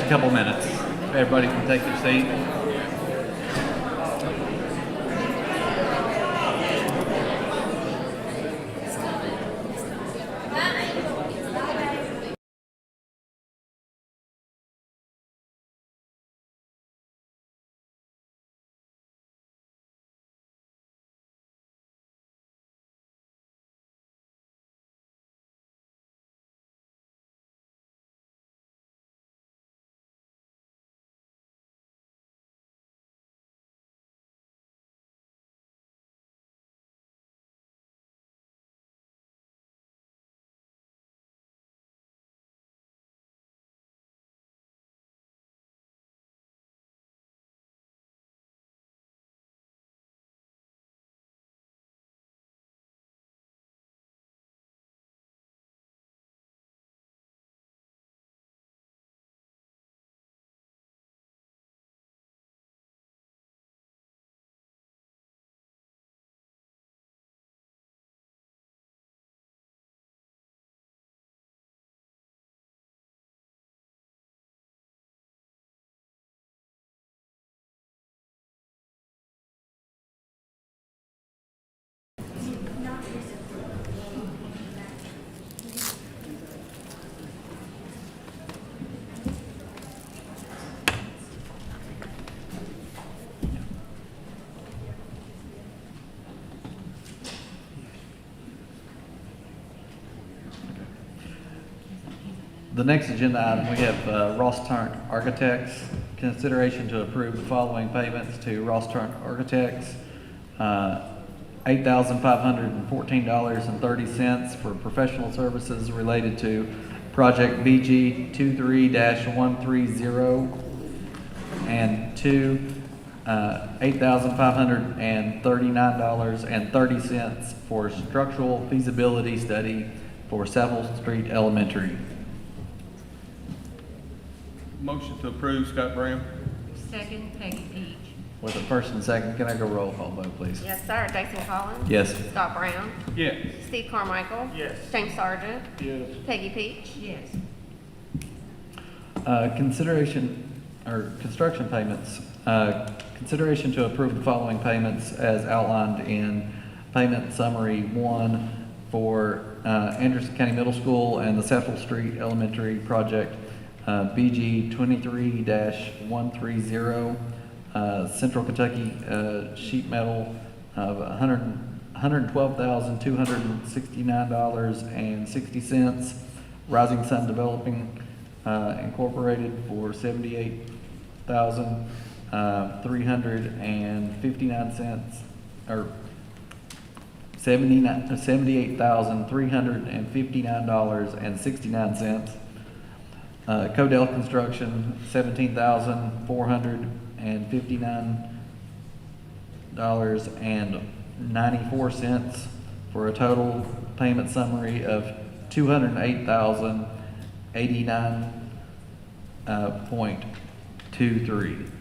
a couple minutes. Everybody can take their seat. The next agenda item, we have Ross Turnt Architects. Consideration to approve the following payments to Ross Turnt Architects. $8,514.30 for professional services related to project BG 23-130, and $8,539.30 for structural feasibility study for Saville Street Elementary. Motion to approve, Scott Brown. Second, Peggy Peach. With a first and second, can I go roll call vote, please? Yes, sir. Jason Collins? Yes. Scott Brown? Yes. Steve Carmichael? Yes. James Sargent? Yes. Peggy Peach? Yes. Consideration or construction payments. Consideration to approve the following payments as outlined in payment summary 1 for Anderson County Middle School and the Saville Street Elementary project, BG 23-130, Central Kentucky sheet metal of $112,269.60. Rising Sun Developing Incorporated for $78,359 or $78,359.69. Codell Construction, $17,459.94 for a total payment summary of $208,089.23.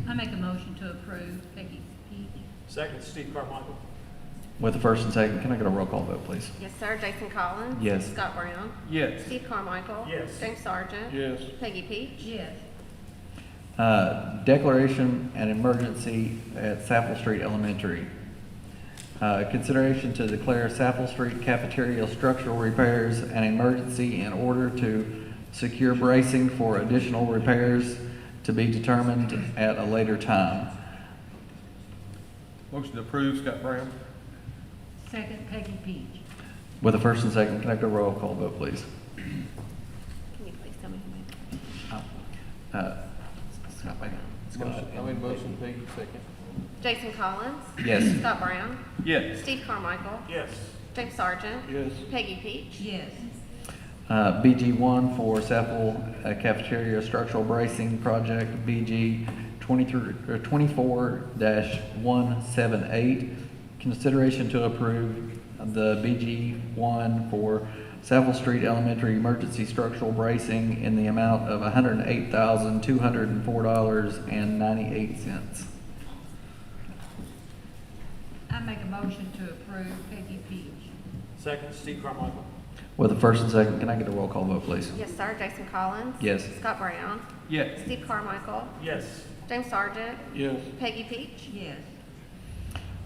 I make a motion to approve Peggy Peach. Second, Steve Carmichael. With the first and second, can I get a roll call vote, please? Yes, sir. Jason Collins? Yes. Scott Brown? Yes. Steve Carmichael? Yes. James Sargent? Yes. Peggy Peach? Yes. Declaration and emergency at Saville Street Elementary. Consideration to declare Saville Street cafeteria structural repairs an emergency in order to secure bracing for additional repairs to be determined at a later time. Motion to approve, Scott Brown. Second, Peggy Peach. With the first and second, can I get a roll call vote, please? Can you please tell me who made it? Scott Baker. Motion, Pete, second. Jason Collins? Yes. Scott Brown? Yes. Steve Carmichael? Yes. James Sargent? Yes. Peggy Peach? Yes. BG1 for Saville Cafeteria Structural Bracing Project, BG 24-178. Consideration to approve the BG1 for Saville Street Elementary Emergency Structural Bracing in the amount of $108,204.98. I make a motion to approve Peggy Peach. Second, Steve Carmichael. With the first and second, can I get a roll call vote, please? Yes, sir. Jason Collins. Yes. Scott Brown. Yes. Steve Carmichael. Yes. James Sargent. Yes. Peggy Peach. Yes.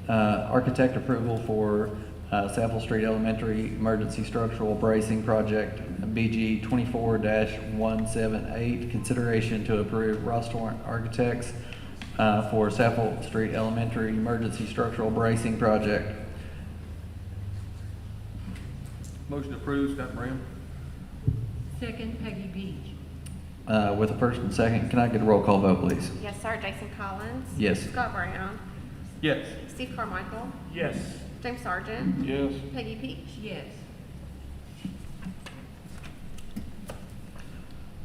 Architect approval for Saville Street Elementary Emergency Structural Bracing Project, BG 24-178. Consideration to approve Rosstorn Architects for Saville Street Elementary Emergency Structural Bracing Project. Motion approved, Scott Brown. Second, Peggy Peach. With the first and second, can I get a roll call vote, please? Yes, sir. Jason Collins. Yes. Scott Brown. Yes. Steve Carmichael. Yes. James Sargent. Yes. Peggy Peach. Yes.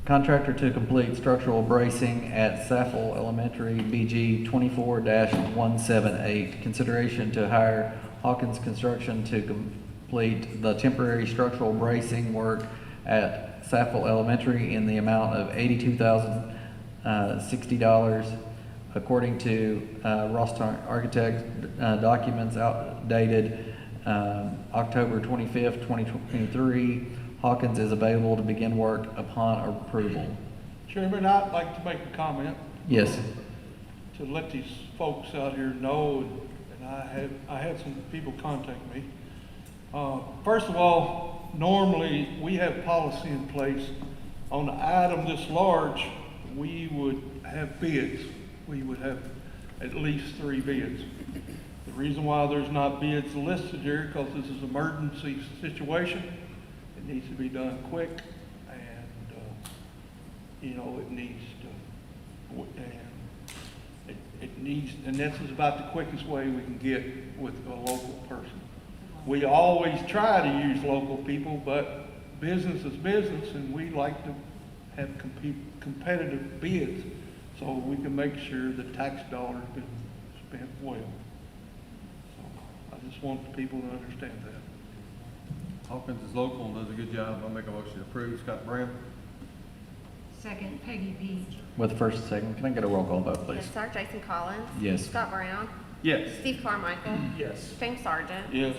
Contractor to complete structural bracing at Saffel Elementary, BG 24-178. Consideration to hire Hawkins Construction to complete the temporary structural bracing work at Saffel Elementary in the amount of $82,060. According to Rosstorn Architect documents outdated October 25th, 2023, Hawkins is available to begin work upon approval. Chairman, I'd like to make a comment Yes. to let these folks out here know, and I had some people contact me. First of all, normally we have policy in place on an item this large, we would have bids. We would have at least 3 bids. The reason why there's not bids listed here, because this is an emergency situation. It needs to be done quick, and, it needs to, and this is about the quickest way we can get with a local person. We always try to use local people, but business is business, and we like to have competitive bids so we can make sure the tax dollars been spent well. So I just want the people to understand that. Hawkins is local and does a good job. I'll make a motion to approve, Scott Brown. Second, Peggy Peach. With the first and second, can I get a roll call vote, please? Yes, sir. Jason Collins. Yes. Scott Brown. Yes. Steve Carmichael. Yes. James Sargent. Yes.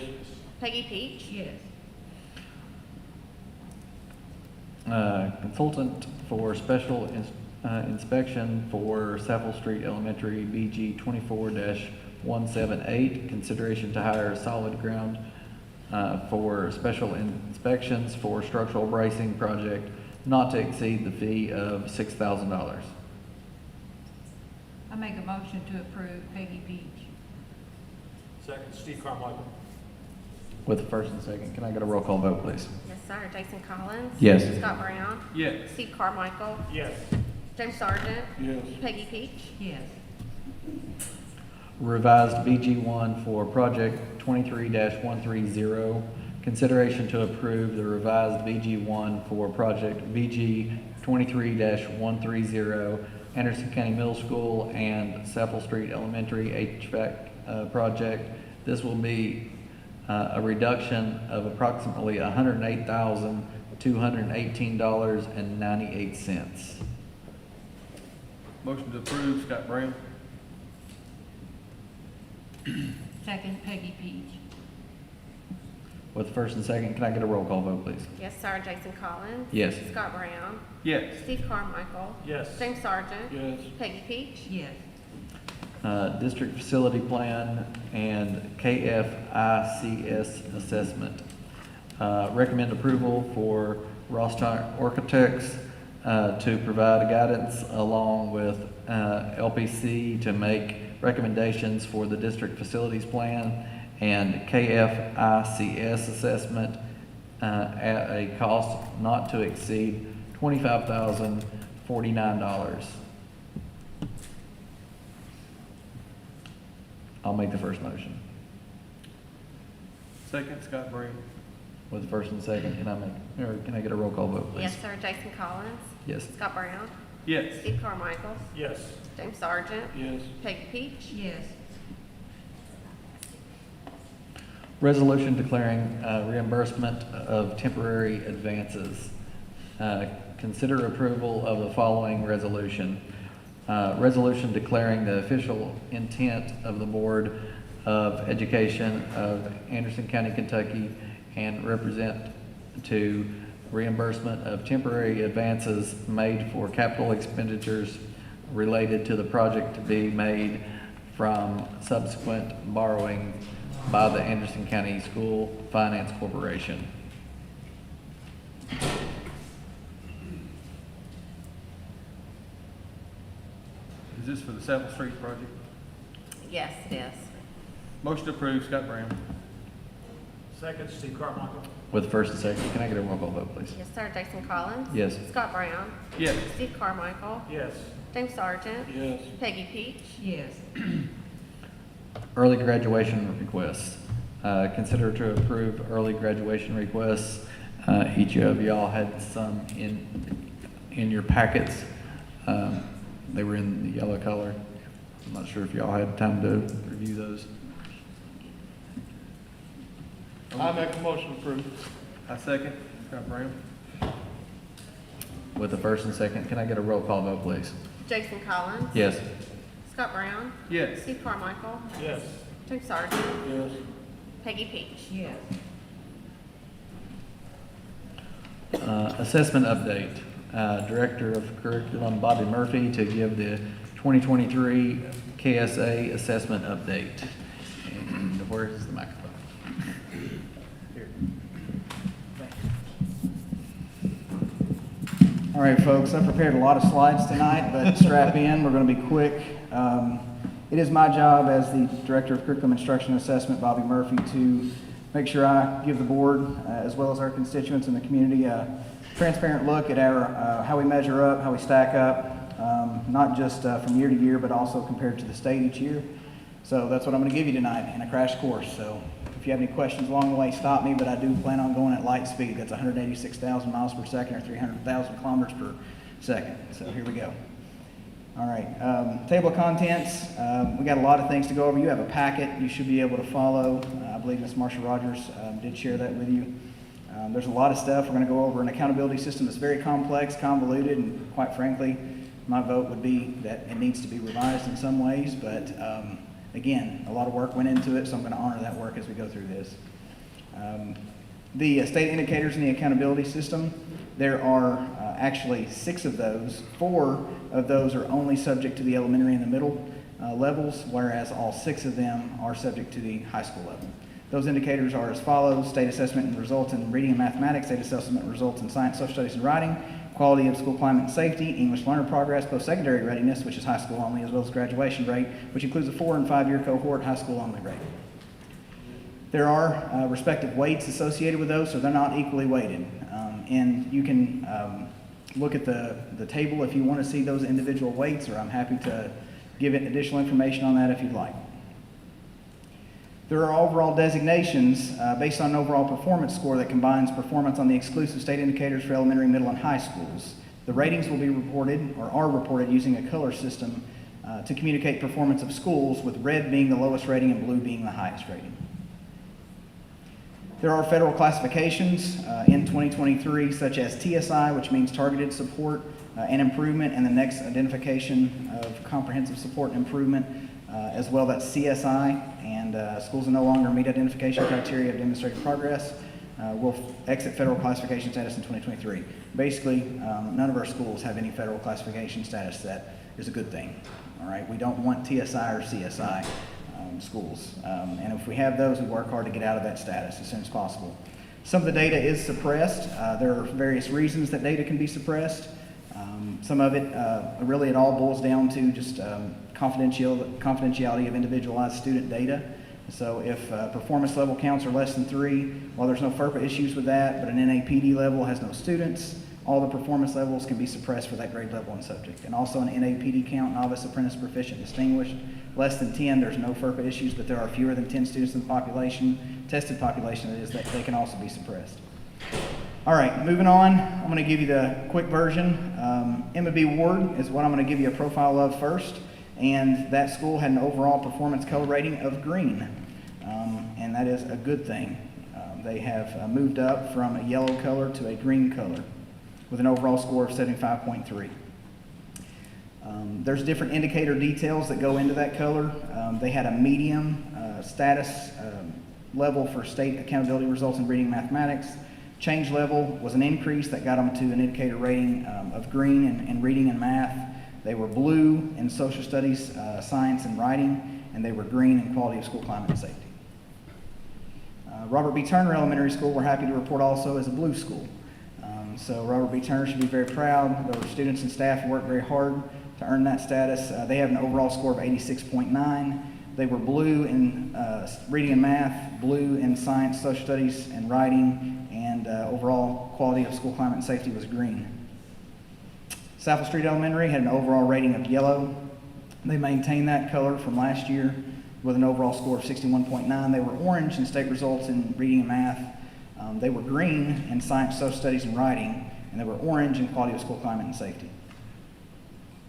Peggy Peach. Yes. Consultant for special inspection for Saffel Street Elementary, BG 24-178. Consideration to hire Solid Ground for special inspections for structural bracing project not to exceed the fee of $6,000. I make a motion to approve Peggy Peach. Second, Steve Carmichael. With the first and second, can I get a roll call vote, please? Yes, sir. Jason Collins. Yes. Scott Brown. Yes. Steve Carmichael. Yes. James Sargent. Yes. Peggy Peach. Yes. Revised BG1 for project 23-130. Consideration to approve the revised BG1 for project BG 23-130, Anderson County Middle School and Saffel Street Elementary HVAC project. This will be a reduction of approximately $108,218.98. Motion to approve, Scott Brown. Second, Peggy Peach. With the first and second, can I get a roll call vote, please? Yes, sir. Jason Collins. Yes. Scott Brown. Yes. Steve Carmichael. Yes. James Sargent. Yes. Peggy Peach. Yes. District Facility Plan and KFICS Assessment. Recommend approval for Rosstorn Architects to provide guidance along with LPC to make recommendations for the District Facilities Plan and KFICS Assessment at a cost not to exceed $25,049. I'll make the first motion. Second, Scott Brown. With the first and second, can I get a roll call vote, please? Yes, sir. Jason Collins. Yes. Scott Brown. Yes. Steve Carmichael. Yes. James Sargent. Yes. Peggy Peach. Yes. Resolution declaring reimbursement of temporary advances. Consider approval of the following resolution. Resolution declaring the official intent of the Board of Education of Anderson County, Kentucky, and represent to reimbursement of temporary advances made for capital expenditures related to the project to be made from subsequent borrowing by the Anderson County School Finance Corporation. Is this for the Saville Street project? Yes, it is. Motion approved, Scott Brown. Second, Steve Carmichael. With first and second, can I get a roll call vote, please? Yes, sir. Jason Collins? Yes. Scott Brown? Yes. Steve Carmichael? Yes. James Sargent? Yes. Peggy Peach? Yes. Early graduation requests. Consider to approve early graduation requests. Each of y'all had some in your packets. They were in the yellow color. I'm not sure if y'all had time to review those. I make a motion to approve. I second, Scott Brown. With the first and second, can I get a roll call vote, please? Jason Collins? Yes. Scott Brown? Yes. Steve Carmichael? Yes. James Sargent? Yes. Peggy Peach? Yes. Assessment update. Director of Curriculum Bobby Murphy to give the 2023 KSA assessment update. And where is the microphone? Here. All right, folks, I prepared a lot of slides tonight, but strap in, we're going to be quick. It is my job as the Director of Curriculum Instruction and Assessment, Bobby Murphy, to make sure I give the board, as well as our constituents in the community, a transparent look at our how we measure up, how we stack up, not just from year to year, but also compared to the state each year. So that's what I'm going to give you tonight in a crash course. So if you have any questions along the way, stop me, but I do plan on going at light speed. That's 186,000 miles per second or 300,000 kilometers per second. So here we go. All right, table of contents. We got a lot of things to go over. You have a packet you should be able to follow. I believe Ms. Marsha Rogers did share that with you. There's a lot of stuff. We're going to go over an accountability system that's very complex, convoluted, and quite frankly, my vote would be that it needs to be revised in some ways, but again, a lot of work went into it, so I'm going to honor that work as we go through this. The state indicators in the accountability system, there are actually 6 of those. 4 of those are only subject to the elementary and the middle levels, whereas all 6 of them are subject to the high school level. Those indicators are as follows: state assessment and results in reading and mathematics, state assessment and results in science, social studies, and writing, quality of school climate and safety, English learner progress, post-secondary readiness, which is high school only, as well as graduation rate, which includes a 4- and 5-year cohort high school only rate. There are respective weights associated with those, so they're not equally weighted. And you can look at the table if you want to see those individual weights, or I'm happy to give it additional information on that if you'd like. There are overall designations based on an overall performance score that combines performance on the exclusive state indicators for elementary, middle, and high schools. The ratings will be reported, or are reported, using a color system to communicate performance of schools, with red being the lowest rating and blue being the highest rating. There are federal classifications in 2023, such as TSI, which means Targeted Support and Improvement, and the next identification of Comprehensive Support and Improvement, as well as CSI, and schools that no longer meet identification criteria of demonstrated progress will exit federal classification status in 2023. Basically, none of our schools have any federal classification status. That is a good thing. All right, we don't want TSI or CSI schools, and if we have those, we work hard to get out of that status as soon as possible. Some of the data is suppressed. There are various reasons that data can be suppressed. Some of it, really it all boils down to just confidentiality of individualized student data. So if performance level counts are less than 3, while there's no FERPA issues with that, but an NAPD level has no students, all the performance levels can be suppressed for that grade level and subject. And also an NAPD count, novice, apprentice, proficient, distinguished. Less than 10, there's no FERPA issues, but there are fewer than 10 students in the population, tested population that is, that they can also be suppressed. All right, moving on, I'm going to give you the quick version. Emma B. Ward is what I'm going to give you a profile of first, and that school had an overall performance color rating of green, and that is a good thing. They have moved up from a yellow color to a green color with an overall score of 75.3. There's different indicator details that go into that color. They had a medium status level for state accountability results in reading and mathematics. Change level was an increase that got them to an indicator rating of green in reading and math. They were blue in social studies, science, and writing, and they were green in quality of school climate and safety. Robert B. Turner Elementary School, we're happy to report also, is a blue school. So Robert B. Turner should be very proud. Their students and staff worked very hard to earn that status. They have an overall score of 86.9. They were blue in reading and math, blue in science, social studies, and writing, and overall quality of school climate and safety was green. Saffel Street Elementary had an overall rating of yellow. They maintained that color from last year with an overall score of 61.9. They were orange in state results in reading and math. They were green in science, social studies, and writing, and they were orange in quality of school climate and safety.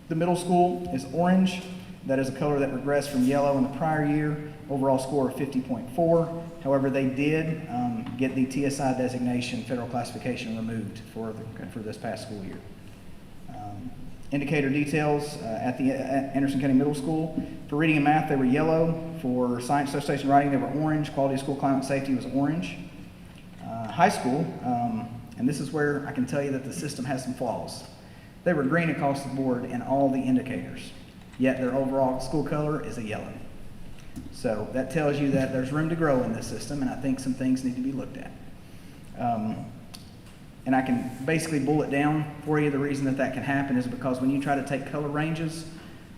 The middle school is orange. That is a color that regressed from yellow in the prior year, overall score of 50.4. However, they did get the TSI designation, federal classification, removed for this past school year. Indicator details at Anderson County Middle School. For reading and math, they were yellow. For science, social studies, and writing, they were orange. Quality of school climate and safety was orange. High school, and this is where I can tell you that the system has some flaws. They were green across the board in all the indicators, yet their overall school color is a yellow. So that tells you that there's room to grow in this system, and I think some things need to be looked at. And I can basically bullet down for you the reason that can happen is because when you try to take color ranges,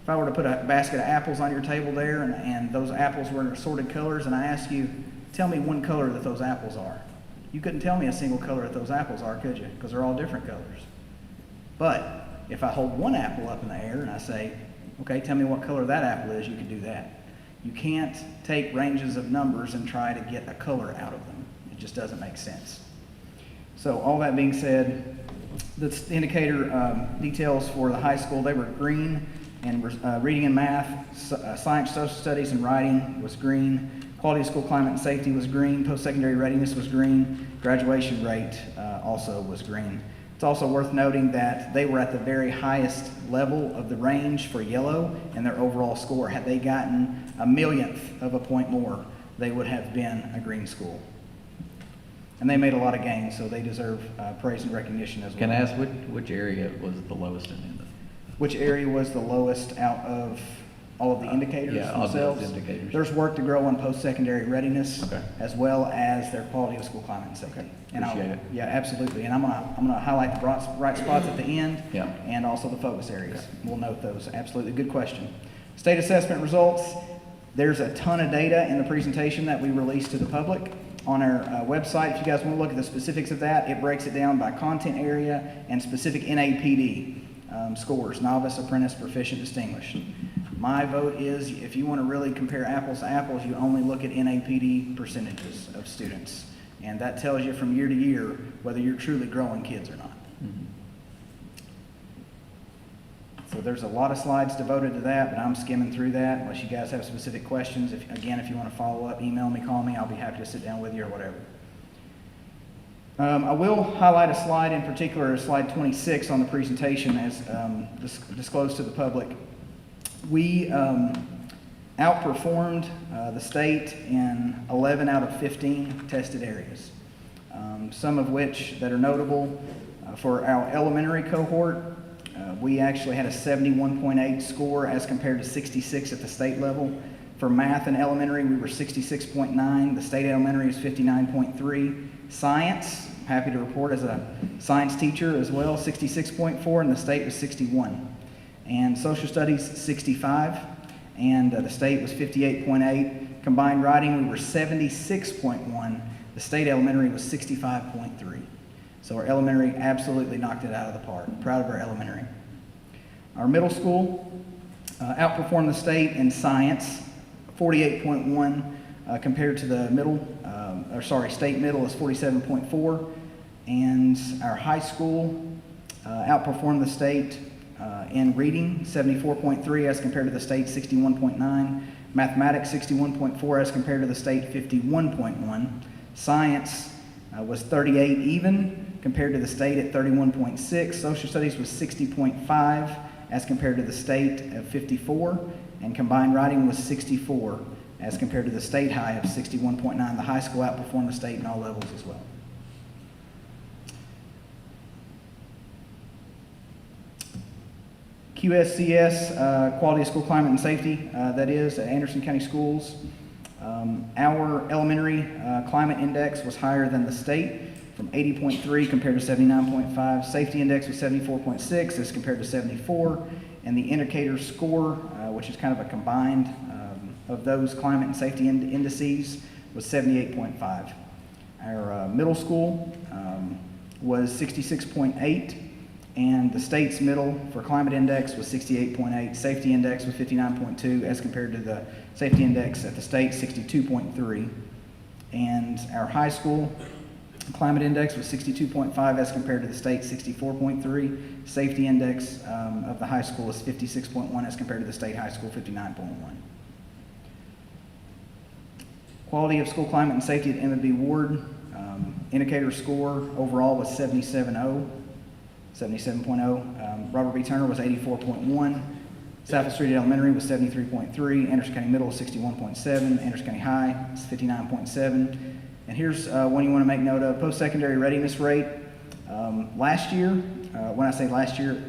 if I were to put a basket of apples on your table there and those apples were in assorted colors and I ask you, tell me one color that those apples are. You couldn't tell me a single color that those apples are, could you? Because they're all different colors. But if I hold one apple up in the air and I say, okay, tell me what color that apple is, you can do that. You can't take ranges of numbers and try to get a color out of them. It just doesn't make sense. So all that being said, the indicator details for the high school, they were green, and reading and math, science, social studies, and writing was green. Quality of school climate and safety was green. Post-secondary readiness was green. Graduation rate also was green. It's also worth noting that they were at the very highest level of the range for yellow in their overall score. Had they gotten a millionth of a point more, they would have been a green school. And they made a lot of gains, so they deserve praise and recognition as well. Can I ask which area was the lowest in the? Which area was the lowest out of all of the indicators themselves? All of those indicators. There's work to grow on post-secondary readiness, Okay. as well as their quality of school climate and safety. Okay. And Appreciate it. Yeah, absolutely. And I'm gonna highlight the bright spots at the end, Yeah. and also the focus areas. We'll note those. Absolutely, good question. State assessment results. There's a ton of data in the presentation that we released to the public on our website. If you guys want to look at the specifics of that, it breaks it down by content area and specific NAPD scores: novice, apprentice, proficient, distinguished. My vote is, if you want to really compare apples to apples, you only look at NAPD percentages of students. And that tells you from year to year whether you're truly growing kids or not. Mm-hmm. So there's a lot of slides devoted to that, but I'm skimming through that. Unless you guys have specific questions, if you want to follow up, email me, call me, I'll be happy to sit down with you or whatever. I will highlight a slide in particular, slide 26 on the presentation as disclosed to the public. We outperformed the state in 11 out of 15 tested areas, some of which that are notable. For our elementary cohort, we actually had a 71.8 score as compared to 66 at the state level. For math and elementary, we were 66.9. The state elementary is 59.3. Science, happy to report as a science teacher as well, 66.4, and the state was 61. And social studies, 65, and the state was 58.8. Combined writing, we were 76.1. The state elementary was 65.3. So our elementary absolutely knocked it out of the park. Proud of our elementary. Our middle school outperformed the state in science, 48.1 compared to the state middle is 47.4. And our high school outperformed the state in reading, 74.3 as compared to the state 61.9. Mathematics, 61.4 as compared to the state 51.1. Science was 38 even compared to the state at 31.6. Social studies was 60.5 as compared to the state at 54. And combined writing was 64 as compared to the state high of 61.9. The high school outperformed the state in all levels as well. QSCS, Quality of School Climate and Safety, that is, at Anderson County Schools. Our elementary climate index was higher than the state, from 80.3 compared to 79.5. Safety index was 74.6 as compared to 74. And the indicator score, which is kind of a combined of those climate and safety indices, was 78.5. Our middle school was 66.8. And the state's middle for climate index was 68.8. Safety index was 59.2 as compared to the safety index at the state, 62.3. And our high school climate index was 62.5 as compared to the state, 64.3. Safety index of the high school is 56.1 as compared to the state high school, 59.1. Quality of School Climate and Safety at M&B Ward, indicator score overall was 77.0. 77.0. Robert B. Turner was 84.1. South Street Elementary was 73.3. Anderson County Middle was 61.7. Anderson County High is 59.7. And here's one you want to make note of. Post-secondary readiness rate. Last year, when I say last year,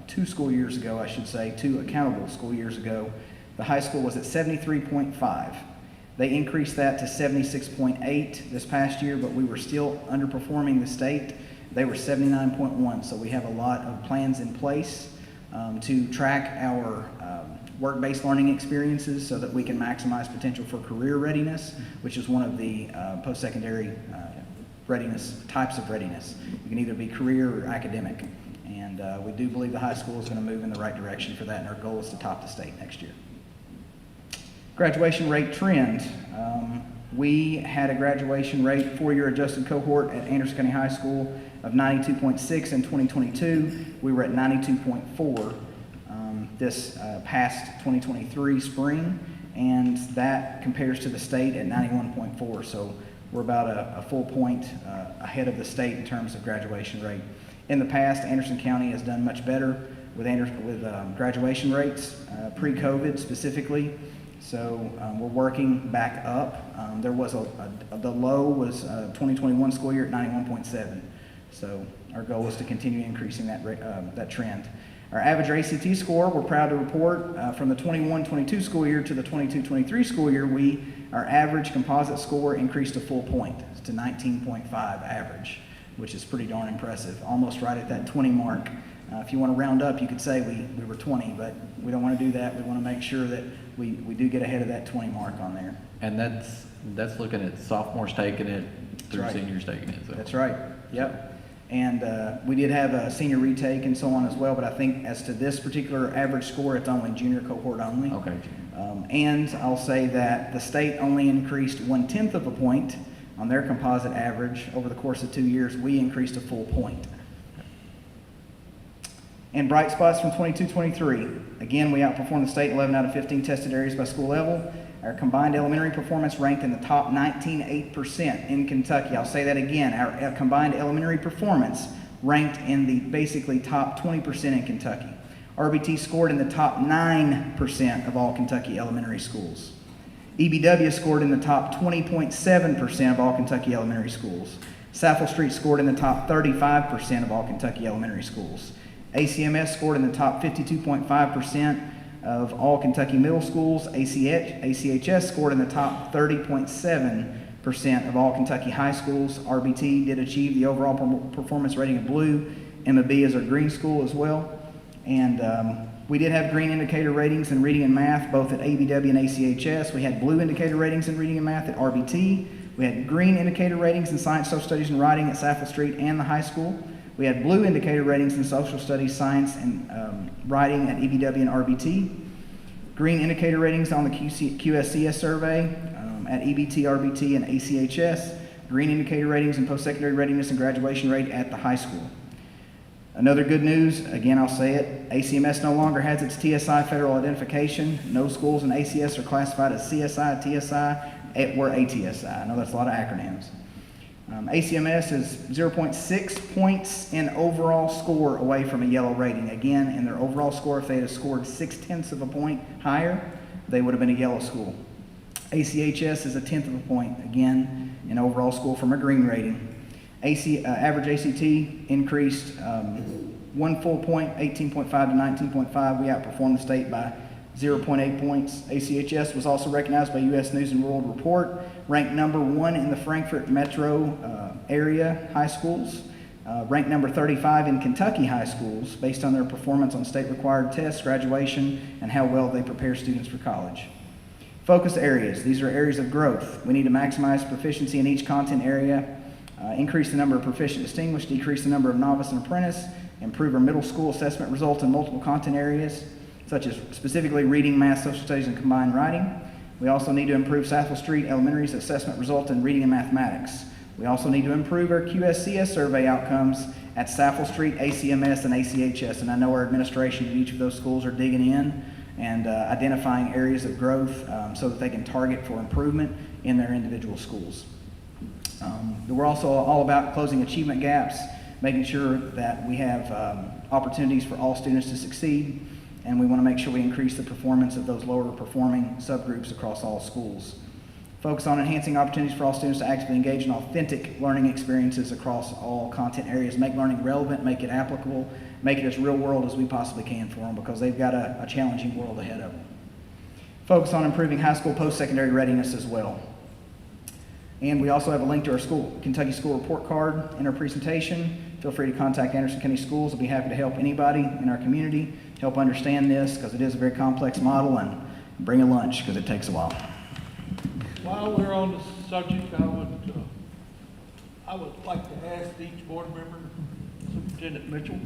2 school years ago, I should say, 2 accountable school years ago, the high school was at 73.5. They increased that to 76.8 this past year, but we were still underperforming the state. They were 79.1, so we have a lot of plans in place to track our work-based learning experiences so that we can maximize potential for career readiness, which is one of the post-secondary readiness, types of readiness. You can either be career or academic, and we do believe the high school is going to move in the right direction for that, and our goal is to top the state next year. Graduation rate trend. We had a graduation rate, 4-year adjusted cohort at Anderson County High School of 92.6 in 2022. We were at 92.4 this past 2023 spring, and that compares to the state at 91.4. So we're about a full point ahead of the state in terms of graduation rate. In the past, Anderson County has done much better with graduation rates, pre-COVID specifically. So we're working back up. There was the low was 2021 school year at 91.7. So our goal is to continue increasing that trend. Our average ACT score, we're proud to report, from the 21-22 school year to the 22-23 school year, our average composite score increased a full point to 19.5 average, which is pretty darn impressive, almost right at that 20 mark. If you want to round up, you could say we were 20, but we don't want to do that. We want to make sure that we do get ahead of that 20 mark on there. And that's looking at sophomores taking it through That's right. seniors taking it. So. That's right. Yep. And we did have a senior retake and so on as well, but I think as to this particular average score, it's only junior cohort only. Okay. And I'll say that the state only increased 1/10 of a point on their composite average over the course of 2 years. We increased a full point. And bright spots from 22-23. Again, we outperformed the state 11 out of 15 tested areas by school level. Our combined elementary performance ranked in the top 19.8% in Kentucky. I'll say that again. Our combined elementary performance ranked in the basically top 20% in Kentucky. RBT scored in the top 9% of all Kentucky elementary schools. EBW scored in the top 20.7% of all Kentucky elementary schools. Saffel Street scored in the top 35% of all Kentucky elementary schools. ACMS scored in the top 52.5% of all Kentucky middle schools. ACHS scored in the top 30.7% of all Kentucky high schools. RBT did achieve the overall performance rating of blue. M&B is our green school as well. And we did have green indicator ratings in reading and math, both at ABW and ACHS. We had blue indicator ratings in reading and math at RBT. We had green indicator ratings in science, social studies, and writing at Saffel Street and the high school. We had blue indicator ratings in social studies, science, and writing at EBW and RBT. Green indicator ratings on the QSCS survey at EBT, RBT, and ACHS. Green indicator ratings in post-secondary readiness and graduation rate at the high school. Another good news, again I'll say it, ACMS no longer has its TSI federal identification. No schools in ACS are classified as CSI, TSI, or ATSI. I know that's a lot of acronyms. ACMS is 0.6 points in overall score away from a yellow rating. Again, in their overall score, if they had scored 0.6 of a point higher, they would have been a yellow school. ACHS is a 1/10 of a point, again, in overall score from a green rating. Average ACT increased 1 full point, 18.5 to 19.5. We outperformed the state by 0.8 points. ACHS was also recognized by U.S. News and World Report, ranked number 1 in the Frankfurt metro area high schools, ranked number 35 in Kentucky high schools based on their performance on state-required tests, graduation, and how well they prepare students for college. Focus areas. These are areas of growth. We need to maximize proficiency in each content area, increase the number of proficient distinguished, decrease the number of novice and apprentice, improve our middle school assessment results in multiple content areas, such as specifically reading, math, social studies, and combined writing. We also need to improve Saffel Street Elementary's assessment result in reading and mathematics. We also need to improve our QSCS survey outcomes at Saffel Street, ACMS, and ACHS. And I know our administration at each of those schools are digging in and identifying areas of growth so that they can target for improvement in their individual schools. We're also all about closing achievement gaps, making sure that we have opportunities for all students to succeed, and we want to make sure we increase the performance of those lower performing subgroups across all schools. Focus on enhancing opportunities for all students to actively engage in authentic learning experiences across all content areas, make learning relevant, make it applicable, make it as real world as we possibly can for them, because they've got a challenging world ahead of them. Focus on improving high school post-secondary readiness as well. And we also have a link to our Kentucky School Report Card in our presentation. Feel free to contact Anderson County Schools. We'll be happy to help anybody in our community help understand this, because it is a very complex model, and bring a lunch because it takes a while. While we're on the subject, I would like to ask each board member, Superintendent Mitchell,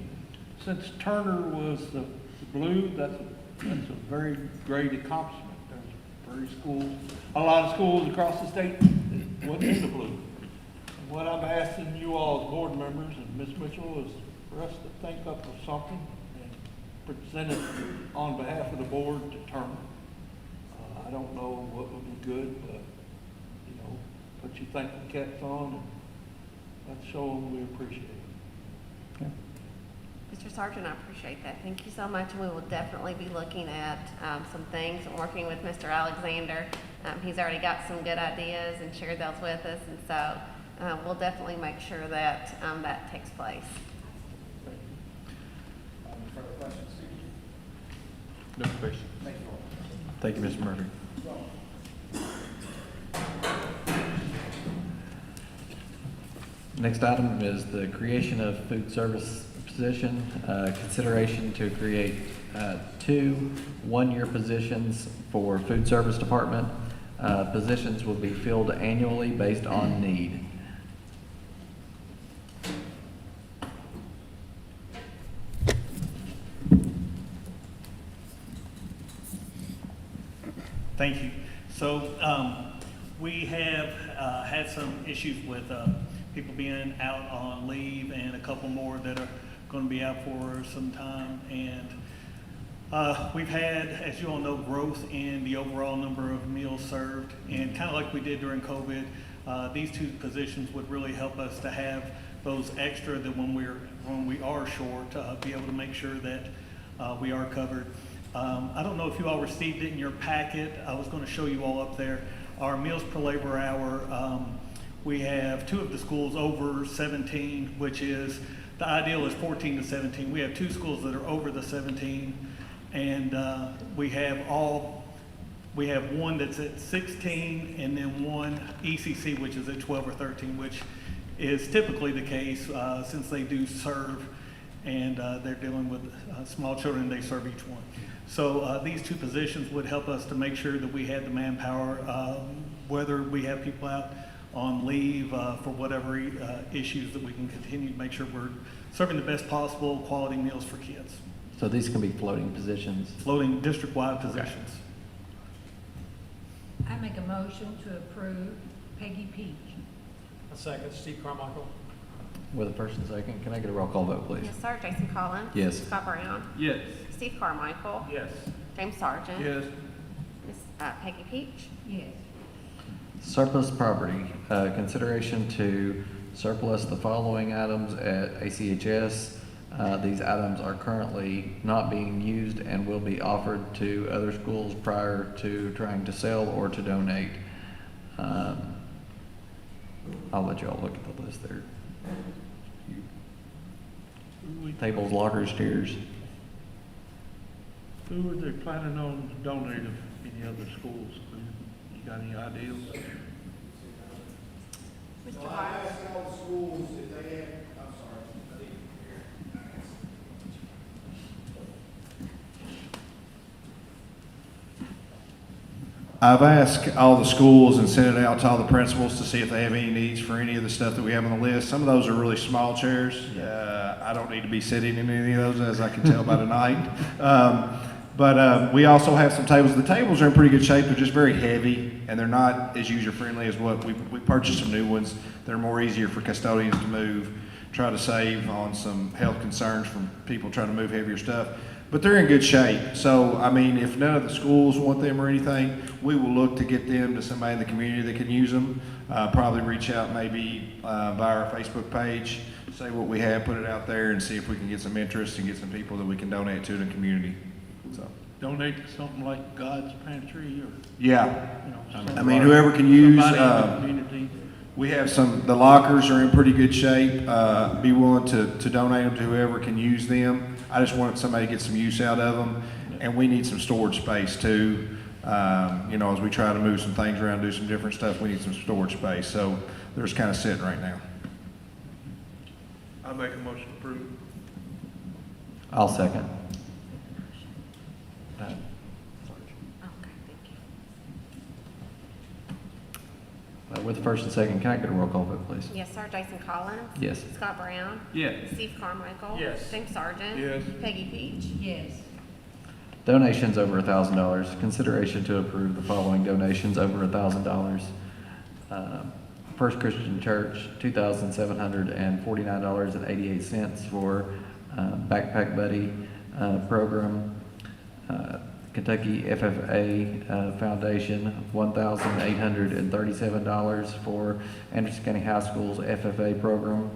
since Turner was the blue, that's a very great accomplishment. There's a lot of schools across the state that wasn't in the blue. And what I'm asking you all as board members and Ms. Mitchell is for us to think up of something and present it on behalf of the board to Turner. I don't know what would be good, but, put your thinking caps on and let's show them we appreciate it. Okay. Mr. Sargent, I appreciate that. Thank you so much. And we will definitely be looking at some things and working with Mr. Alexander. He's already got some good ideas and shared those with us. And so we'll definitely make sure that that takes place. Any further questions, Steve? No question. Thank you all. Thank you, Mr. Murphy. Next item is the creation of food service position. Consideration to create 2 one-year positions for food service department. Positions will be filled annually based on need. Thank you. So we have had some issues with people being out on leave, and a couple more that are going to be out for some time. And we've had, as you all know, growth in the overall number of meals served. And kind of like we did during COVID, these 2 positions would really help us to have those extra that when we are short, be able to make sure that we are covered. I don't know if you all received it in your packet. I was going to show you all up there. Our meals per labor hour, we have 2 of the schools over 17, which is, the ideal is 14 to 17. We have 2 schools that are over the 17, and we have 1 that's at 16, and then 1 ECC, which is at 12 or 13, which is typically the case since they do serve, and they're dealing with small children, they serve each one. So these 2 positions would help us to make sure that we had the manpower, whether we have people out on leave for whatever issues, that we can continue to make sure we're serving the best possible quality meals for kids. So these can be floating positions. Floating district-wide positions. I make a motion to approve Peggy Peach. A second, Steve Carmichael. With a first and second, can I get a roll call vote, please? Yes, sir. Jason Collins. Yes. Scott Brown. Yes. Steve Carmichael. Yes. James Sargent. Yes. Miss Peggy Peach. Yes. Surplus property, consideration to surplus the following items at ACHS. These items are currently not being used and will be offered to other schools prior to trying to sell or to donate. I'll let you all look at the list there. Tables, lockers, chairs. Who are they planning on donating to any other schools? You got any ideas? Mr. Well, I White? asked all the schools if they had, I'm sorry, I didn't hear. I've asked all the schools and sent it out to all the principals to see if they have any needs for any of the stuff that we have on the list. Some of those are really small chairs. I don't need to be sitting in any of those, as I can tell by tonight. But we also have some tables. The tables are in pretty good shape. They're just very heavy, and they're not as user-friendly as what we purchased some new ones. They're more easier for custodians to move, try to save on some health concerns from people trying to move heavier stuff. But they're in good shape. So, I mean, if none of the schools want them or anything, we will look to get them to somebody in the community that can use them. Probably reach out maybe via our Facebook page, say what we have, put it out there, and see if we can get some interest and get some people that we can donate to in the community. So, Donate to something like God's Pantry or, Yeah, you know, I something mean, like whoever can use, somebody in the community. we have the lockers are in pretty good shape. Be willing to donate them to whoever can use them. I just want somebody to get some use out of them. And we need some storage space too. You know, as we try to move some things around, do some different stuff, we need some storage space. So they're just kind of sitting right now. I make a motion to approve. I'll second. Okay, thank you. With the first and second, can I get a roll call vote, please? Yes, sir. Jason Collins? Yes. Scott Brown? Yes. Steve Carmichael? Yes. James Sargent? Yes. Peggy Peach? Yes. Donations over $1,000. Consideration to approve the following donations over $1,000. First Christian Church, $2,749.88 for Backpack Buddy program. Kentucky FFA Foundation, $1,837 for Anderson County High School's FFA program.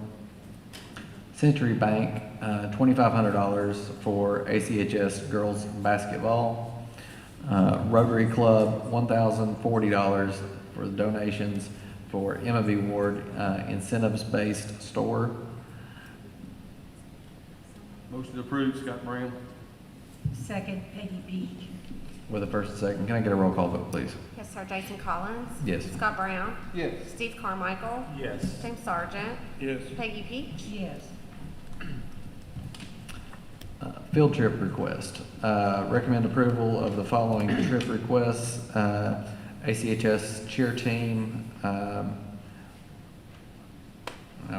Century Bank, $2,500 for ACHS girls basketball. Rotary Club, $1,040 for the donations for Emma V. Ward incentives-based store. Motion to approve, Scott Brown. Second, Peggy Peach. With the first and second, can I get a roll call vote, please? Yes, sir. Jason Collins? Yes. Scott Brown? Yes. Steve Carmichael? Yes. James Sargent? Yes. Peggy Peach? Yes. Field trip request. Recommend approval of the following trip requests. ACHS cheer team. Now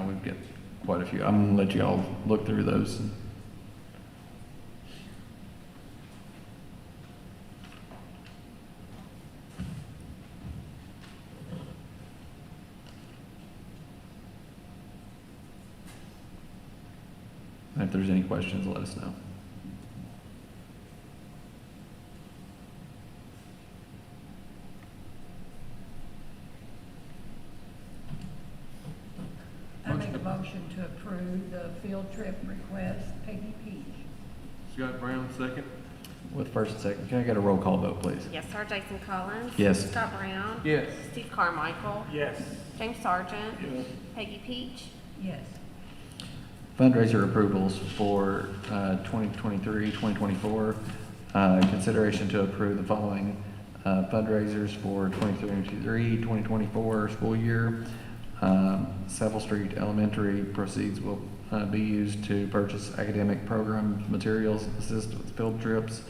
we've got quite a few. I'm gonna let you all look through those. And if there's any questions, let us know. I make a motion to approve the field trip request, Peggy Peach. Scott Brown, second. With first and second, can I get a roll call vote, please? Yes, sir. Jason Collins? Yes. Scott Brown? Yes. Steve Carmichael? Yes. James Sargent? Yes. Peggy Peach? Yes. Fundraiser approvals for 2023, 2024. Consideration to approve the following fundraisers for 2023, 2024 school year. Saville Street Elementary proceeds will be used to purchase academic program materials, assist with field trips,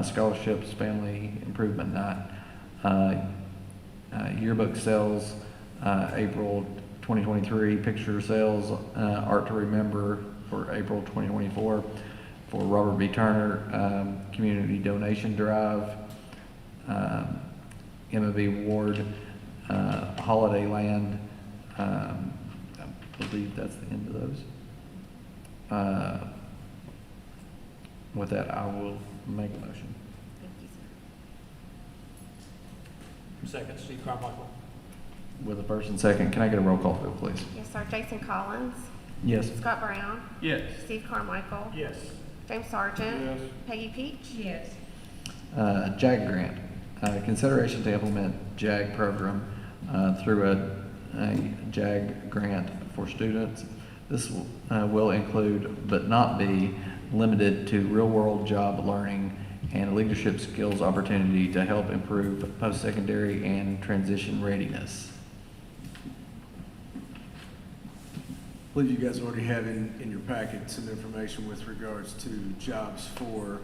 scholarships, family improvement night. Yearbook sales, April 2023, picture sales, Art to Remember for April 2024, for Robert B. Turner, community donation drive, Emma V. Ward, Holiday Land. I believe that's the end of those. With that, I will make a motion. Thank you, sir. Second, Steve Carmichael. With the first and second, can I get a roll call vote, please? Yes, sir. Jason Collins? Yes. Scott Brown, Yes. Steve Carmichael, Yes. James Sargent, Yes. Peggy Peach, yes, JAG grant, consideration to implement JAG program through a JAG grant for students. This will include, but not be limited to, real-world job learning and leadership skills opportunity to help improve post-secondary and transition readiness. I believe you guys already have in your packet some information with regards to jobs for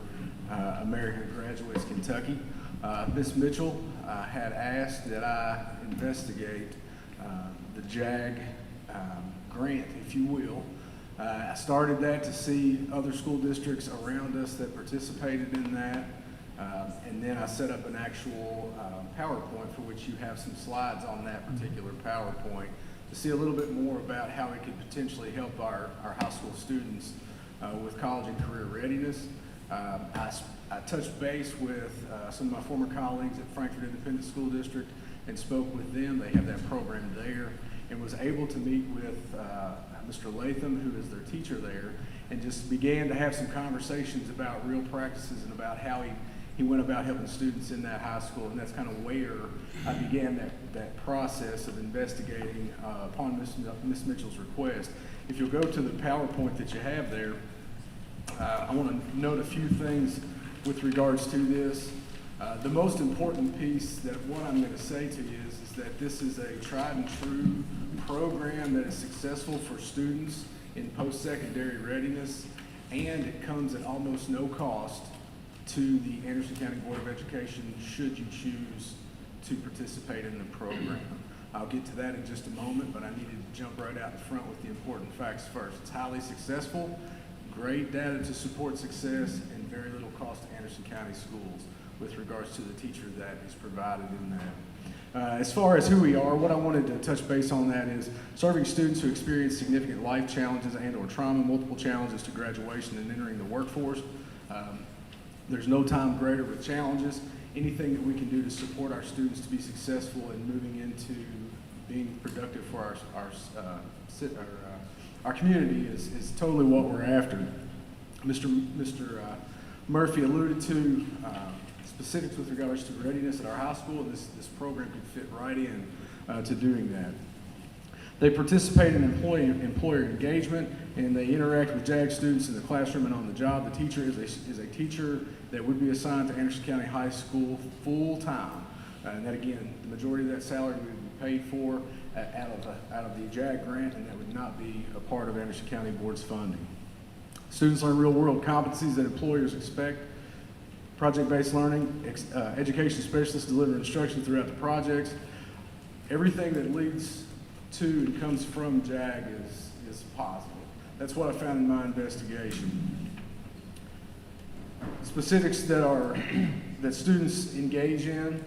American Graduates Kentucky. Ms. Mitchell had asked that I investigate the JAG grant, if you will. I started that to see other school districts around us that participated in that. And then I set up an actual PowerPoint for which you have some slides on that particular PowerPoint to see a little bit more about how it could potentially help our high school students with college and career readiness. I touched base with some of my former colleagues at Frankfort Independent School District and spoke with them. They have that program there, and was able to meet with Mr. Latham, who is their teacher there, and just began to have some conversations about real practices and about how he went about helping students in that high school. And that's kind of where I began that process of investigating upon Ms. Mitchell's request. If you'll go to the PowerPoint that you have there, I want to note a few things with regards to this. The most important piece that what I'm going to say to you is that this is a tried and true program that is successful for students in post-secondary readiness, and it comes at almost no cost to the Anderson County Board of Education should you choose to participate in the program. I'll get to that in just a moment, but I needed to jump right out in front with the important facts first. It's highly successful, great data to support success, and very little cost to Anderson County schools with regards to the teacher that is provided in that. As far as who we are, what I wanted to touch base on that is serving students who experience significant life challenges and or trauma, multiple challenges to graduation and entering the workforce. There's no time greater with challenges. Anything that we can do to support our students to be successful in moving into being productive for our community is totally what we're after. Mr. Murphy alluded to specifics with regards to readiness at our high school, and this program could fit right in to doing that. They participate in employer engagement, and they interact with JAG students in the classroom and on the job. The teacher is a teacher that would be assigned to Anderson County High School full-time. And that, again, the majority of that salary would be paid for out of the JAG grant, and that would not be a part of Anderson County Board's funding. Students learn real-world competencies that employers expect. Project-based learning, education specialists deliver instruction throughout the projects. Everything that leads to and comes from JAG is positive. That's what I found in my investigation. Specifics that students engage in,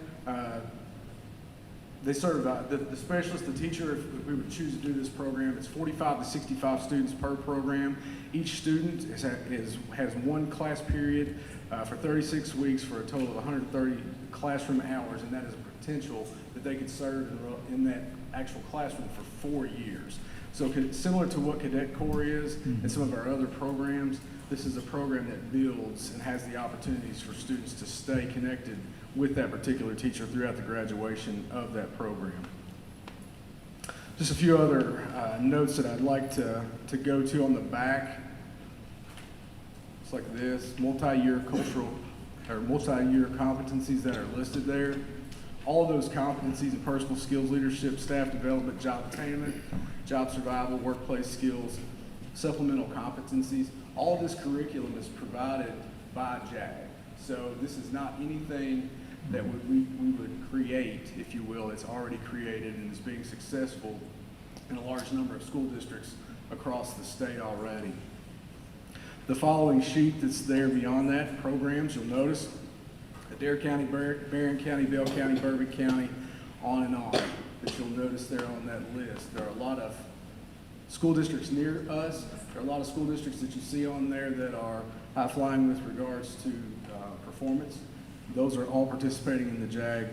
they serve the specialist, the teacher. If we would choose to do this program, it's 45 to 65 students per program. Each student has one class period for 36 weeks for a total of 130 classroom hours, and that is a potential that they could serve in that actual classroom for 4 years. So similar to what Cadet Corps is and some of our other programs, this is a program that builds and has the opportunities for students to stay connected with that particular teacher throughout the graduation of that program. Just a few other notes that I'd like to go to on the back. It's like this, multi-year competencies that are listed there. All of those competencies and personal skills, leadership, staff development, job attainment, job survival, workplace skills, supplemental competencies, all of this curriculum is provided by JAG. So this is not anything that we would create, if you will. It's already created and is being successful in a large number of school districts across the state already. The following sheet that's there beyond that, programs, you'll notice Adair County, Barron County, Bell County, Bourbon County, on and on, that you'll notice there on that list. There are a lot of school districts near us. There are a lot of school districts that you see on there that are high-flying with regards to performance. Those are all participating in the JAG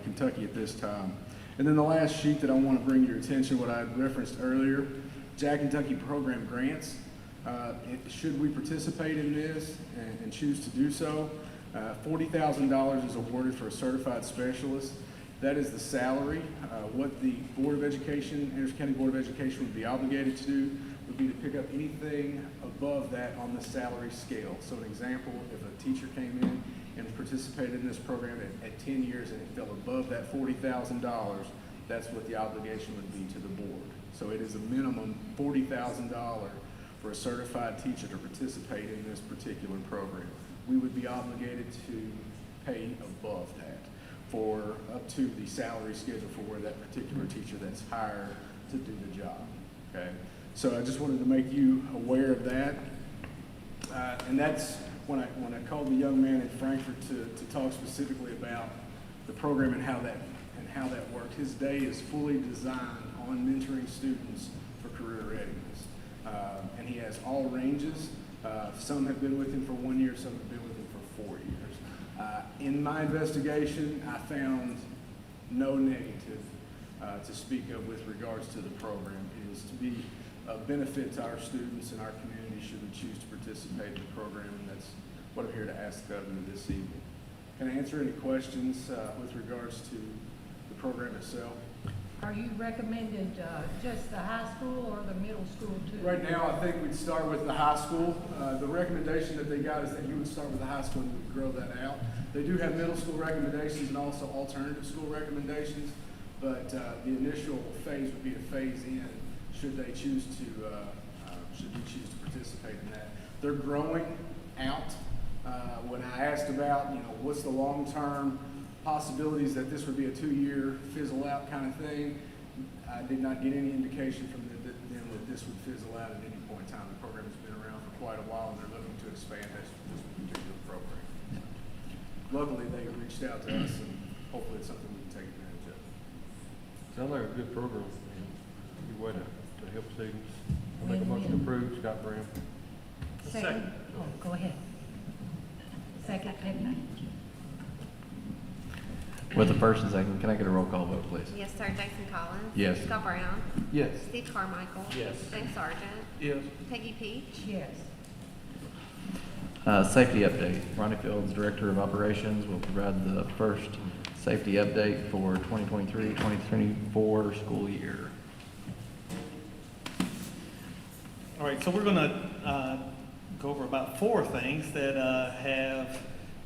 Kentucky at this time. And then the last sheet that I want to bring to your attention, what I referenced earlier, Jack Kentucky program grants. Should we participate in this and choose to do so, $40,000 is awarded for a certified specialist. That is the salary. What the Board of Education, Anderson County Board of Education, would be obligated to do would be to pick up anything above that on the salary scale. So an example, if a teacher came in and participated in this program at 10 years and it fell above that $40,000, that's what the obligation would be to the board. So it is a minimum $40,000 for a certified teacher to participate in this particular program. We would be obligated to pay above that for up to the salary schedule for where that particular teacher that's hired to do the job, okay? So I just wanted to make you aware of that. And that's when I called the young man in Frankfurt to talk specifically about the program and how that worked. His day is fully designed on mentoring students for career readiness. And he has all ranges. Some have been with him for 1 year, some have been with him for 4 years. In my investigation, I found no negative to speak of with regards to the program. It is to be a benefit to our students and our community should we choose to participate in the program, and that's what I'm here to ask the governor this evening. Can I answer any questions with regards to the program itself? Are you recommended just the high school or the middle school too? Right now, I think we'd start with the high school. The recommendation that they got is that you would start with the high school and you would grow that out. They do have middle school recommendations and also alternative school recommendations, but the initial phase would be to phase in should they choose to, should we choose to participate in that. They're growing out. When I asked about, what's the long-term possibilities that this would be a 2-year fizzle-out kind of thing, I did not get any indication from them that this would fizzle out at any point in time. The program has been around for quite a while, and they're looking to expand this particular program. Luckily, they reached out to us, and hopefully it's something we can take advantage of. Sounds like a good program, good way to help students. I make a motion to approve, Scott Brown. Second. Oh, go ahead. Second, Peggy. With the first and second, can I get a roll call vote, please? Yes, sir. Jason Collins. Yes. Scott Brown. Yes. Steve Carmichael. Yes. James Sargent. Yes. Peggy Peach. Yes. Safety update. Ronnie Fields, Director of Operations, will provide the first safety update for 2023-2024 school year. All right, so we're going to go over about 4 things that have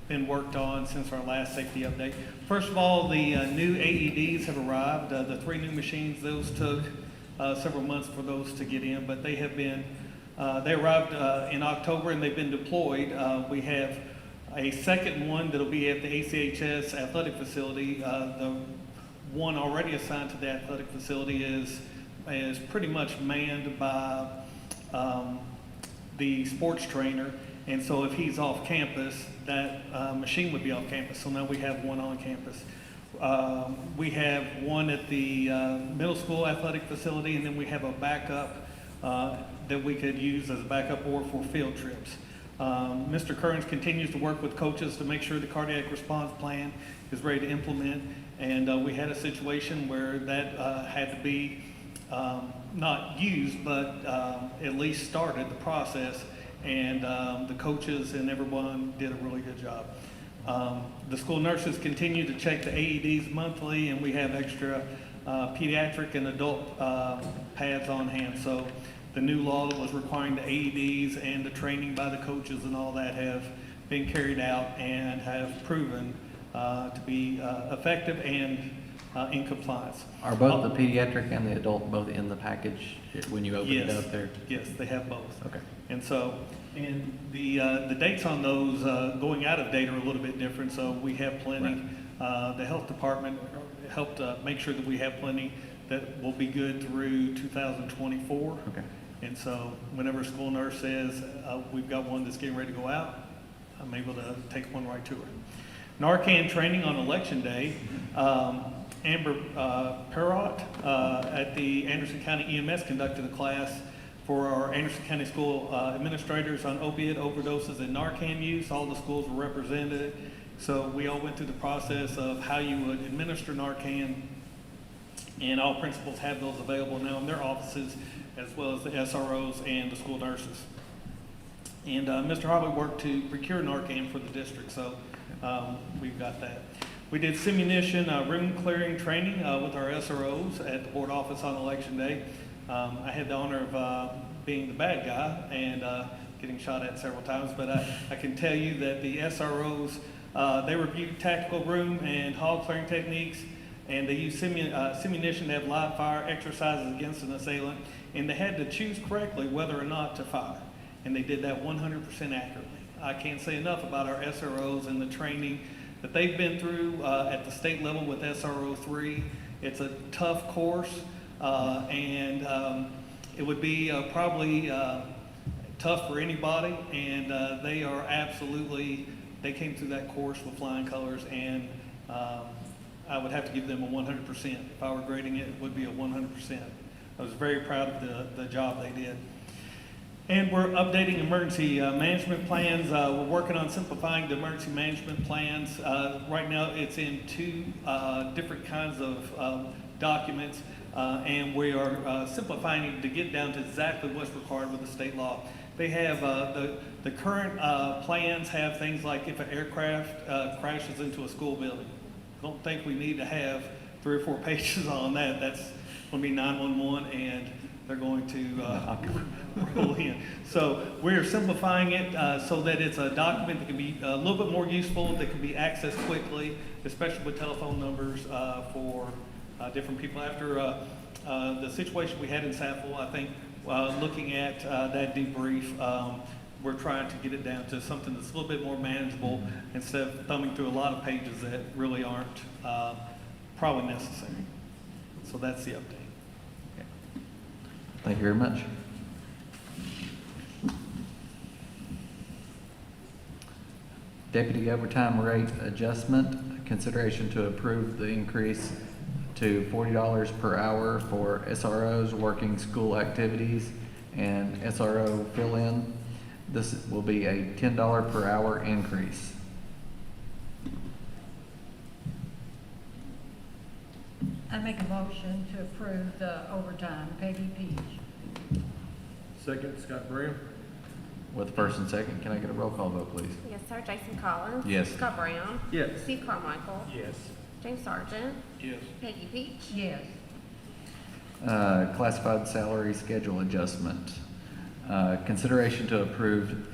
been worked on since our last safety update. First of all, the new AEDs have arrived. The 3 new machines, those took several months for those to get in, but they have been, they arrived in October and they've been deployed. We have a second one that'll be at the ACHS athletic facility. The one already assigned to the athletic facility is pretty much manned by the sports trainer, and so if he's off campus, that machine would be off campus. So now we have one on campus. We have one at the middle school athletic facility, and then we have a backup that we could use as a backup or for field trips. Mr. Kearns continues to work with coaches to make sure the cardiac response plan is ready to implement, and we had a situation where that had to be not used, but at least started the process, and the coaches and everyone did a really good job. The school nurses continue to check the AEDs monthly, and we have extra pediatric and adult pads on hand. So the new law that was requiring the AEDs and the training by the coaches and all that have been carried out and have proven to be effective and in compliance. Are both the pediatric and the adult both in the package when you open it up there? Yes, they have both. Okay. And so, and the dates on those going out of date are a little bit different, so we have plenty. Right. The health department helped make sure that we have plenty that will be good through 2024. Okay. And so whenever a school nurse says, we've got one that's getting ready to go out, I'm able to take one right to her. Narcan training on election day. Amber Perrott at the Anderson County EMS conducted a class for our Anderson County School administrators on opiate overdoses and Narcan use. All the schools were represented. So we all went through the process of how you would administer Narcan, and all principals have those available now in their offices as well as the SROs and the school nurses. And Mr. Hobley worked to procure Narcan for the district, so we've got that. We did simunition room clearing training with our SROs at the board office on election day. I had the honor of being the bad guy and getting shot at several times, but I can tell you that the SROs, they reviewed tactical room and hall clearing techniques, and they used simunition to have live fire exercises against an assailant, and they had to choose correctly whether or not to fire, and they did that 100% accurately. I can't say enough about our SROs and the training that they've been through at the state level with SRO 3. It's a tough course, and it would be probably tough for anybody, and they are absolutely, they came through that course with flying colors, and I would have to give them a 100%. If I were grading it, it would be a 100%. I was very proud of the job they did. And we're updating emergency management plans. We're working on simplifying the emergency management plans. Right now, it's in 2 different kinds of documents, and we are simplifying it to get down to exactly what's required with the state law. They have, the current plans have things like if an aircraft crashes into a school building. I don't think we need to have 3 or 4 pages on that. That's going to be 911, and they're going to roll in. So we're simplifying it so that it's a document that can be a little bit more useful, that can be accessed quickly, especially with telephone numbers for different people. After the situation we had in Saffel, I think looking at that debrief, we're trying to get it down to something that's a little bit more manageable instead of thumbing through a lot of pages that really aren't probably necessary. So that's the update. Thank you very much. Deputy overtime rate adjustment, consideration to approve the increase to $40 per hour for SROs working school activities and SRO fill-in. This will be a $10 per hour increase. I make a motion to approve the overtime. Peggy Peach. Second, Scott Graham. With first and second, can I get a roll call vote, please? Yes, sir. Jason Collins. Yes. Scott Brown. Yes. Steve Carmichael. Yes. James Sargent. Yes. Peggy Peach. Yes. Classified salary schedule adjustment. Consideration to approve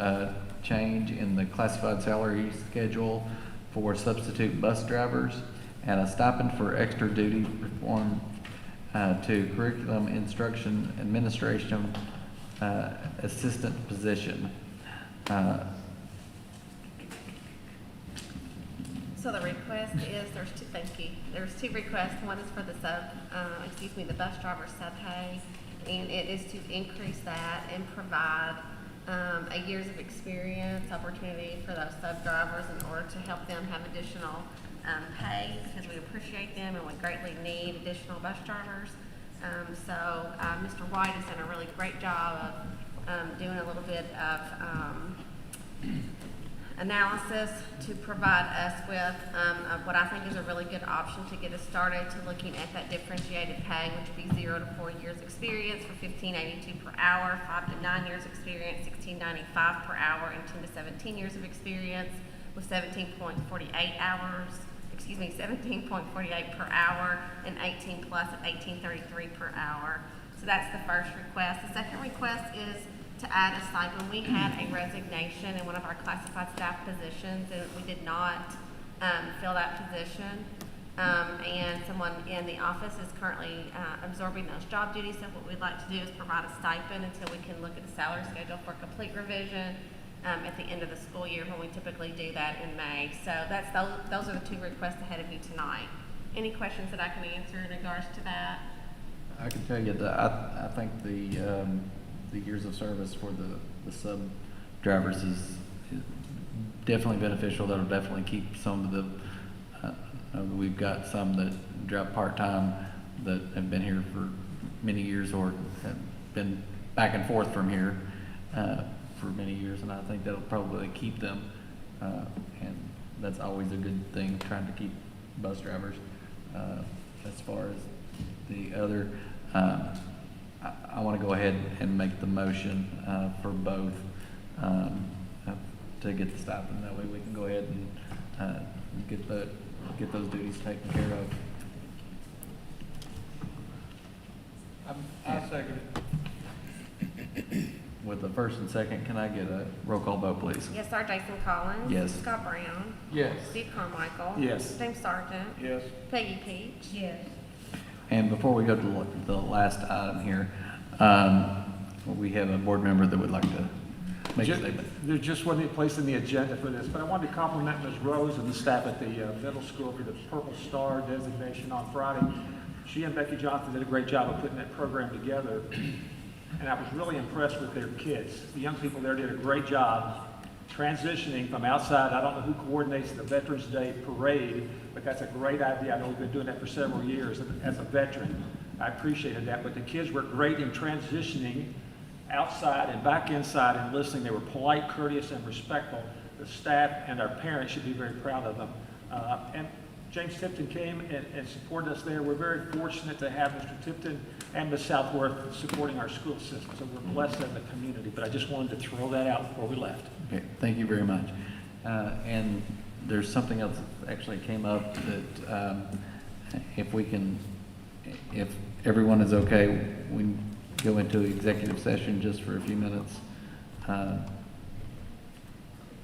change in the classified salary schedule for substitute bus drivers and a stipend for extra duty performed to curriculum instruction administration assistant position. So the request is, there's 2 requests. One is for the the bus driver sub pay, and it is to increase that and provide a years of experience opportunity for those sub drivers in order to help them have additional pay, because we appreciate them and we greatly need additional bus drivers. So Mr. White has done a really great job of doing a little bit of analysis to provide us with what I think is a really good option to get us started to looking at that differentiated pay, which would be 0 to 4 years experience for $15.82 per hour, 5 to 9 years experience, $16.95 per hour, and 10 to 17 years of experience with 17.48 hours. 17.48 per hour, and 18 plus at 18.33 per hour. So that's the first request. The second request is to add a stipend. We had a resignation in one of our classified staff positions, and we did not fill that position. And someone in the office is currently absorbing those job duties. So what we'd like to do is provide a stipend until we can look at the salary schedule for complete revision at the end of the school year, when we typically do that in May. So that's those are the 2 requests ahead of you tonight. Any questions that I can answer in regards to that? I can tell you that I think the years of service for the sub drivers is definitely beneficial. That'll definitely keep some of the we've got some that drive part-time that have been here for many years or have been back and forth from here for many years, and I think that'll probably keep them, and that's always a good thing, trying to keep bus drivers. As far as the other, I want to go ahead and make the motion for both to get the stipend. That way we can go ahead and get those duties taken care of. I second it. With the first and second, can I get a roll call vote, please? Yes, sir. Jason Collins. Yes. Scott Brown. Yes. Steve Carmichael. Yes. James Sargent. Yes. Peggy Peach. Yes. And before we go to the last item here, we have a board member that would like to make a statement. There just wasn't a place in the agenda for this, but I wanted to compliment Ms. Rose and the staff at the middle school for the Purple Star designation on Friday. She and Becky Johnson did a great job of putting that program together, and I was really impressed with their kids. The young people there did a great job transitioning from outside. I don't know who coordinates the Veterans Day parade, but that's a great idea. I know we've been doing that for several years as a veteran. I appreciated that, but the kids were great in transitioning outside and back inside and listening. They were polite, courteous, and respectful. The staff and our parents should be very proud of them. And James Tipton came and supported us there. We're very fortunate to have Mr. Tipton and Ms. Southworth supporting our school system, so we're blessed as a community. But I just wanted to throw that out before we left. Okay, thank you very much. And there's something else that actually came up that if everyone is okay, we can go into executive session just for a few minutes.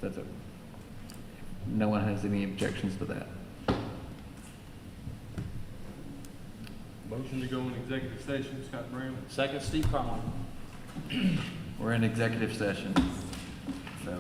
That's it. No one has any objections to that. Motion to go in executive session, Scott Brown. Second, Steve Carmichael. We're in executive session, so.